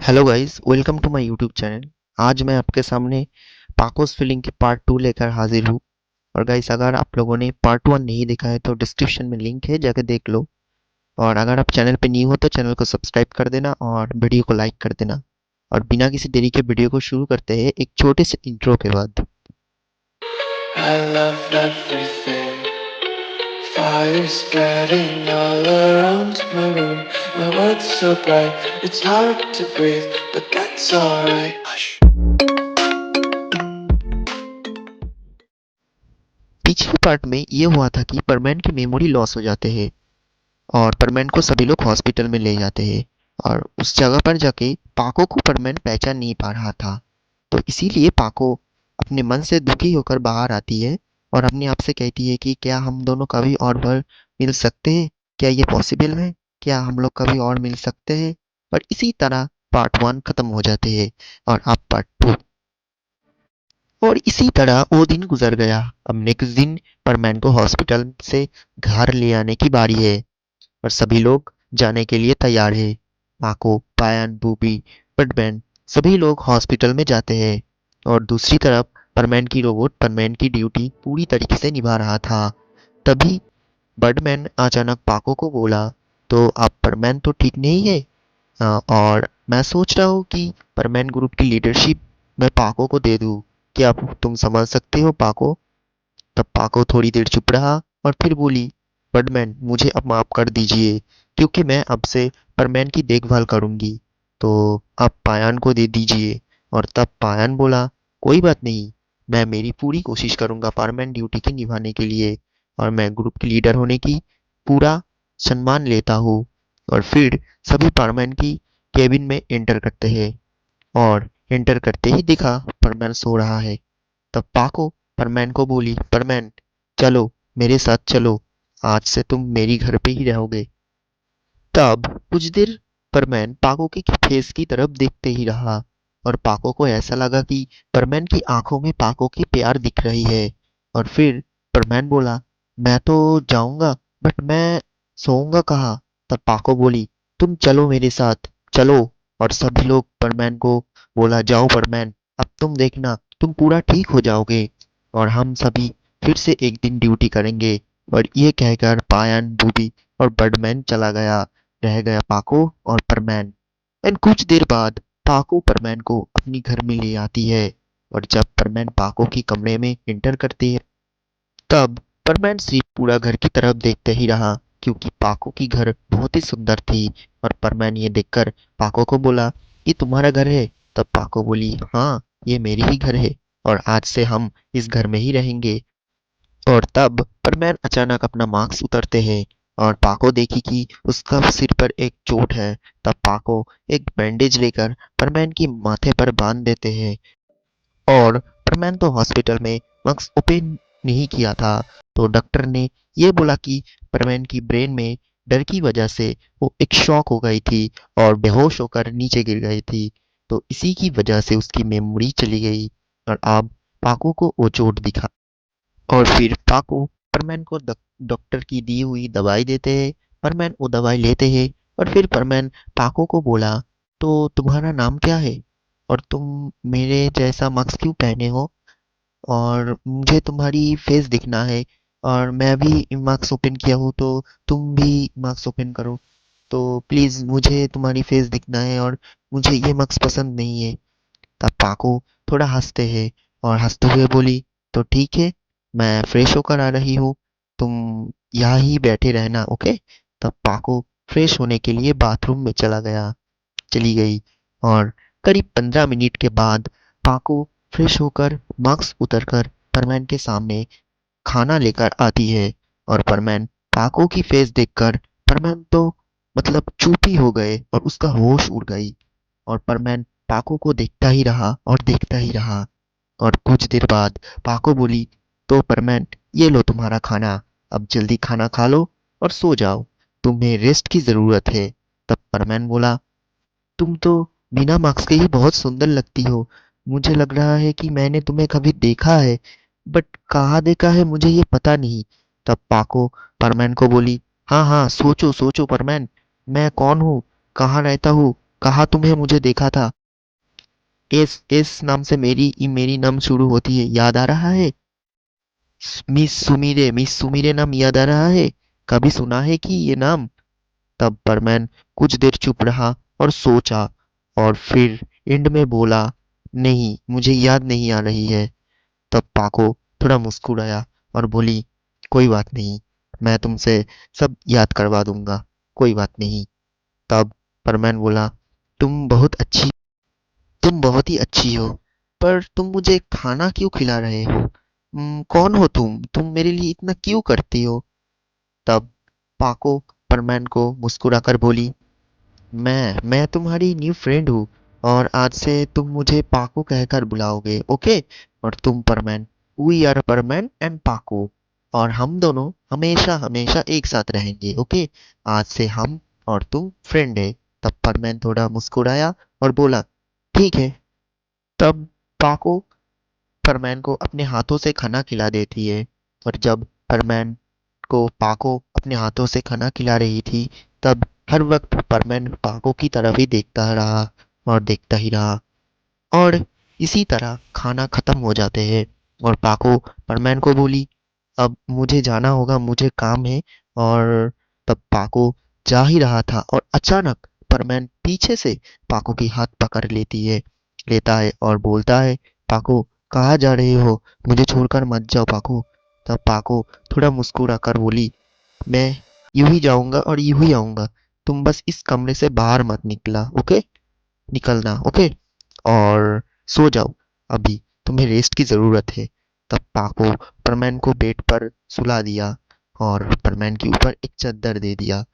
Hello guys, welcome to my YouTube channel. आज मैं आपके सामने पाकोस फिलिंग की पार्ट 2 लेकर हाजिर हूँ। और गाइस, अगर आप लोगों ने पार्ट 1 नहीं देखा है तो डिस्क्रिप्शन में लिंक है, जाकर देख लो। और अगर आप चैनल पे न्यू हो तो चैनल को सब्सक्राइब कर देना और वीडियो को लाइक कर देना। और बिना किसी देरी के वीडियो को शुरू करते हैं एक छोटे से इंट्रो के बाद। I love everything. Fire spreading all around my room. My world's so bright, it's hard to breathe, but that's alright. Hush. पिछले पार्ट में ये हुआ था कि परमैन की मेमोरी लॉस हो जाते हैं और परमैन को सभी लोग हॉस्पिटल में ले जाते हैं। और उस जगह पर जाके पाको को परमैन पहचान नहीं पा रहा था। तो इसीलिए पाको अपने मन से दुखी होकर बाहर आती है और अपने आप से कहती है कि क्या हम दोनों कभी और बार मिल सकते हैं? क्या ये पॉसिबल है? क्या हम लोग कभी और मिल सकते हैं? और इसी तरह पार्ट 1 खत्म हो जाते हैं और अब पार्ट 2। और इसी तरह वो दिन गुजर गया। अब नेक्स्ट दिन परमैन को हॉस्पिटल से घर ले आने की बारी है और सभी लोग जाने के लिए तैयार है। पाको, पायन, बूबी, बटमैन सभी लोग हॉस्पिटल में जाते हैं। और दूसरी तरफ परमैन की रोबोट परमैन की ड्यूटी पूरी तरीके से निभा रहा था। तभी बर्डमैन अचानक पाको को बोला, तो अब परमैन तो ठीक नहीं है। और मैं सोच रहा हूँ कि परमैन ग्रुप की लीडरशिप मैं पाको को दे दूँ। क्या तुम समझ सकते हो पाको? तब पाको थोड़ी देर चुप रहा और फिर बोली, बर्डमैन मुझे अब माफ कर दीजिए, क्योंकि मैं अब से परमैन की देखभाल करूंगी। तो आप पायान को दे दीजिए। और तब पायान बोला, कोई बात नहीं, मैं मेरी पूरी कोशिश करूंगा परमैन ड्यूटी की निभाने के लिए। और मैं ग्रुप की लीडर होने की पूरा सम्मान लेता हूँ। और फिर सभी परमैन की केबिन में एंटर करते हैं और एंटर करते ही दिखा परमैन सो रहा है। तब पाको परमैन को बोली, परमैन चलो, मेरे साथ चलो, आज से तुम मेरी घर पे ही रहोगे। तब कुछ देर परमैन पाको के फेस की तरफ देखते ही रहा और पाको को ऐसा लगा कि परमैन की आंखों में पाको की प्यार दिख रही है। और फिर परमैन बोला, मैं तो जाऊंगा, बट मैं सोऊंगा कहाँ? तब पाको बोली, तुम चलो मेरे साथ, चलो। और सभी लोग परमैन को बोला, जाओ परमैन, अब तुम देखना तुम पूरा ठीक हो जाओगे और हम सभी फिर से एक दिन ड्यूटी करेंगे। और ये कहकर पायन, बूबी और बर्डमैन चला गया। रह गया पाको और परमैन। एंड कुछ देर बाद पाको परमैन को अपनी घर में ले आती है। और जब परमैन पाको की कमरे में एंटर करती है, तब परमैन सिर्फ पूरा घर की तरफ देखते ही रहा, क्योंकि पाको की घर बहुत ही सुंदर थी। और परमैन ये देखकर पाको को बोला, ये तुम्हारा घर है? तब पाको बोली, हाँ, ये मेरी ही घर है और आज से हम इस घर में ही रहेंगे। और तब परमैन अचानक अपना मास्क उतारते हैं और पाको देखी कि उसका सिर पर एक चोट है। तब पाको एक बैंडेज लेकर परमैन की माथे पर बांध देते हैं। और परमैन तो हॉस्पिटल में मास्क ओपन नहीं किया था। तो डॉक्टर ने ये बोला कि परमैन की ब्रेन में डर की वजह से वो एक शॉक हो गई थी और बेहोश होकर नीचे गिर गई थी। तो इसी की वजह से उसकी मेमोरी चली गई। और अब पाको को वो चोट दिखा और फिर पाको परमैन को डॉक्टर की दी हुई दवाई देते हैं। परमैन वो दवाई लेते हैं और फिर परमैन पाको को बोला, तो तुम्हारा नाम क्या है? और तुम मेरे जैसा मास्क क्यों पहने हो? और मुझे तुम्हारी फेस दिखना है और मैं भी मास्क ओपन किया हूँ, तो तुम भी मास्क ओपन करो। तो प्लीज़ मुझे तुम्हारी फेस दिखना है और मुझे ये मास्क पसंद नहीं है। तब पाको थोड़ा हंसते हैं और हंसते हुए बोली, तो ठीक है, मैं फ्रेश होकर आ रही हूँ, तुम यहाँ ही बैठे रहना, ओके? तब पाको फ्रेश होने के लिए बाथरूम में चली गई। और करीब 15 मिनट के बाद पाको फ्रेश होकर मास्क उतरकर परमैन के सामने खाना लेकर आती है। और परमैन पाको की फेस देखकर परमैन तो मतलब चुप ही हो गए और उसका होश उड़ गई। और परमैन पाको को देखता ही रहा और देखता ही रहा। और कुछ देर बाद पाको बोली, तो परमैन ये लो तुम्हारा खाना, अब जल्दी खाना खा लो और सो जाओ, तुम्हें रेस्ट की ज़रूरत है। तब परमैन बोला, तुम तो बिना मास्क के ही बहुत सुंदर लगती हो। मुझे लग रहा है कि मैंने तुम्हें कभी देखा है, बट कहाँ देखा है मुझे ये पता नहीं। तब पाको परमैन को बोली, हाँ हाँ, सोचो सोचो परमैन, मैं कौन हूँ, कहाँ रहता हूँ, कहा तुम्हें मुझे देखा था। एस नाम से मेरी नाम शुरू होती है, याद आ रहा है? मिस सुमीरे नाम याद आ रहा है? कभी सुना है कि ये नाम? तब परमैन कुछ देर चुप रहा और सोचा, और फिर एंड में बोला, नहीं, मुझे याद नहीं आ रही है। तब पाको थोड़ा मुस्कुराया और बोली, कोई बात नहीं, मैं तुमसे सब याद करवा दूंगा, कोई बात नहीं। तब परमैन बोला, तुम बहुत अच्छी तुम बहुत ही अच्छी हो, पर तुम मुझे खाना क्यों खिला रहे हो? कौन हो तुम मेरे लिए इतना क्यों करती हो? तब पाको परमैन को मुस्कुराकर बोली, मैं तुम्हारी न्यू फ्रेंड हूँ, और आज से तुम मुझे पाको कहकर बुलाओगे, ओके? और तुम परमैन, वी आर परमैन एंड पाको, और हम दोनों हमेशा हमेशा एक साथ रहेंगे, ओके? आज से हम और तुम फ्रेंड है। तब परमैन थोड़ा मुस्कुराया और बोला, ठीक है। तब पाको परमैन को अपने हाथों से खाना खिला देती है, और जब परमैन को पाको अपने हाथों से खाना खिला रही थी, तब हर वक्त परमैन पाको की तरफ ही देखता रहा और देखता ही रहा, और इसी तरह खाना खत्म हो जाते हैं। और पाको परमैन को बोली, अब मुझे जाना होगा, मुझे काम है। और तब पाको जा ही रहा था, और अचानक परमैन पीछे से पाको की हाथ पकड़ लेता है और बोलता है, पाको, कहाँ जा रहे हो? मुझे छोड़कर मत जाओ पाको। तब पाको थोड़ा मुस्कुरा कर बोली, मैं यूं ही जाऊंगा और यूं ही आऊंगा, तुम बस इस कमरे से बाहर मत निकलना, ओके? और सो जाओ, अभी तुम्हें रेस्ट की ज़रूरत है। तब पाको परमैन को बेड पर सुला दिया, और परमैन के ऊपर एक चादर दे दिया,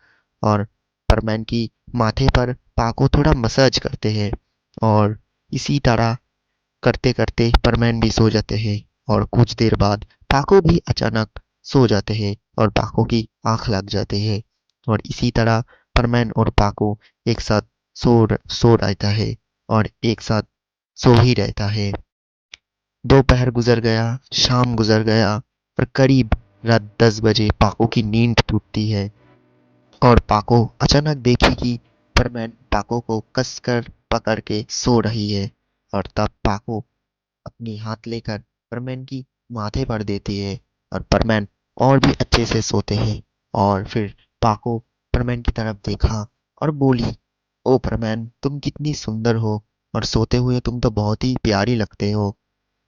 और परमैन की माथे पर पाको थोड़ा मसाज करते हैं, और इसी तरह करते करते परमैन भी सो जाते हैं। और कुछ देर बाद पाको भी अचानक सो जाते हैं, और पाको की आंख लग जाते हैं, और इसी तरह परमैन और पाको एक साथ सो रहता है, और एक साथ सो ही रहता है। दोपहर गुजर गया, शाम गुजर गया, और करीब रात 10 बजे पाको की नींद टूटती है, और पाको अचानक देखी कि परमैन पाको को कसकर पकड़ के सो रही है। और तब पाको अपनी हाथ लेकर परमैन की माथे पर देती है, और परमैन और भी अच्छे से सोते हैं। और फिर पाको परमैन की तरफ देखा और बोली, ओ परमैन, तुम कितनी सुंदर हो, और सोते हुए तुम तो बहुत ही प्यारी लगते हो।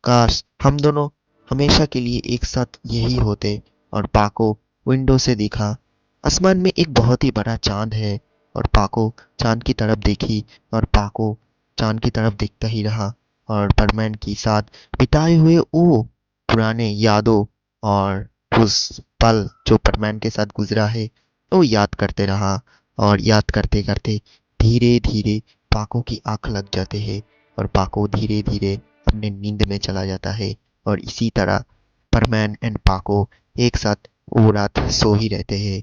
काश हम दोनों हमेशा के लिए एक साथ यही होते। और पाको विंडो से देखा, आसमान में एक बहुत ही बड़ा चांद है, और पाको चांद की तरफ देखी, और पाको चांद की तरफ देखता ही रहा, और परमैन के साथ बिताए हुए वो पुराने यादों और उस पल जो परमैन के साथ गुजरा है, वो याद करते रहा। और याद करते करते धीरे धीरे पाको की आंख लग जाते हैं, और पाको धीरे धीरे अपने नींद में चला जाता है। और इसी तरह परमैन एंड पाको एक साथ वो रात सो ही रहते हैं,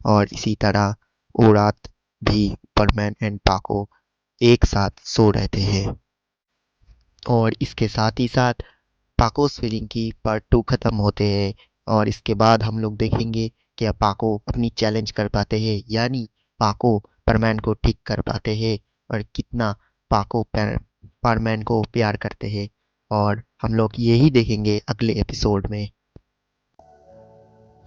और इसी तरह वो रात भी परमैन एंड पाको एक साथ सो रहते हैं। और इसके साथ ही साथ पाकोस फीलिंग की पार्ट 2 खत्म होते हैं, और इसके बाद हम लोग देखेंगे कि पाको अपनी चैलेंज कर पाते हैं, यानी पाको परमैन को ठीक कर पाते हैं, और कितना पाको परमैन को प्यार करते हैं। और हम लोग यही देखेंगे अगले एपिसोड में।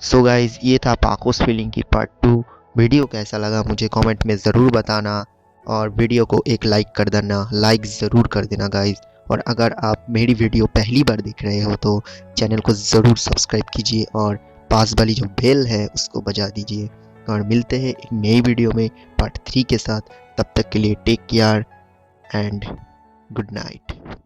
सो गाइज, ये था पाकोस फीलिंग की पार्ट 2। वीडियो कैसा लगा मुझे कमेंट में ज़रूर बताना, और वीडियो को एक लाइक कर देना, लाइक ज़रूर कर देना गाइज। और अगर आप मेरी वीडियो पहली बार देख रहे हो तो चैनल को ज़रूर सब्सक्राइब कीजिए, और पास वाली जो बेल है उसको बजा दीजिए। और मिलते हैं एक नई वीडियो में पार्ट 3 के साथ। तब तक के लिए take care and good night.